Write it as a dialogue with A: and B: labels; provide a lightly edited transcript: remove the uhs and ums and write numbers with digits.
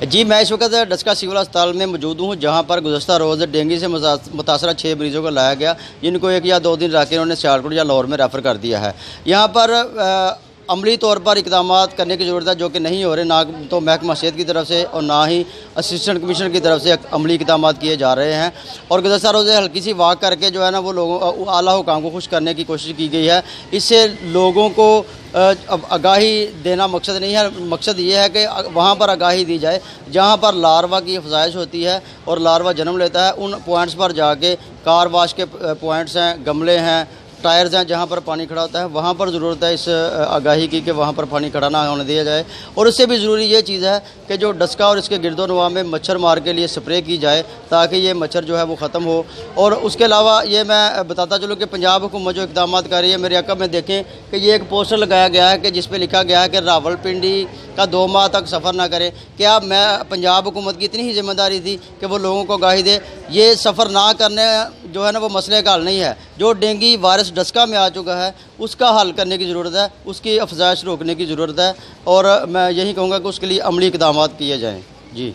A: जी, मैं इस वक्त डस्का सिविल अस्पताल में मौजूद हूँ, जहाँ पर गुज़श्ता रोज़ डेंगू से मुतासरा 6 मरीज़ों को लाया गया, जिनको 1 या 2 दिन रख के उन्होंने सियालकोट या लाहौर में रेफ़र कर दिया है। यहाँ पर अमली तौर पर इक़दामात करने की ज़रूरत है, जो कि नहीं हो रहे, ना तो महकमा सेहत की तरफ से और ना ही असिस्टेंट कमिश्नर की तरफ से अमली इक़दामात किए जा रहे हैं। और गुज़श्ता रोज़ हल्की सी वाक करके जो है ना, वो लोगों आला हुकाम को खुश करने की कोशिश की गई है। इससे लोगों को आगाही देना मकसद नहीं है, मकसद ये है कि वहाँ पर आगाही दी जाए जहाँ पर लार्वा की अफजाइश होती है और लार्वा जन्म लेता है। उन पॉइंट्स पर जाके, कार वाश के पॉइंट्स हैं, गमले हैं, टायर्स हैं, जहाँ पर पानी खड़ा होता है, वहाँ पर ज़रूरत है इस आगाही की कि वहाँ पर पानी खड़ा ना होने दिया जाए। और उससे भी ज़रूरी ये चीज़ है कि जो डस्का और इसके गिरदोनवा में मच्छर मार के लिए स्प्रे की जाए, ताकि ये मच्छर जो है वो ख़त्म हो। और उसके अलावा ये मैं बताता चलूँ कि पंजाब हुकूमत जो इक़दामात कर रही है, मेरे अकब में देखें कि ये एक पोस्टर लगाया गया है कि जिस पे लिखा गया है कि रावलपिंडी का 2 माह तक सफ़र ना करें। क्या मैं पंजाब हुकूमत की इतनी ही ज़िम्मेदारी थी कि वो लोगों को आगाही दे? ये सफ़र ना करने जो है ना, वो मसले का हल नहीं है। जो डेंगू वायरस डस्का में आ चुका है, उसका हल करने की ज़रूरत है, उसकी अफजाइश रोकने की ज़रूरत है। और मैं यही कहूँगा कि उसके लिए अमली इक़दामात किए जाएँ। जी।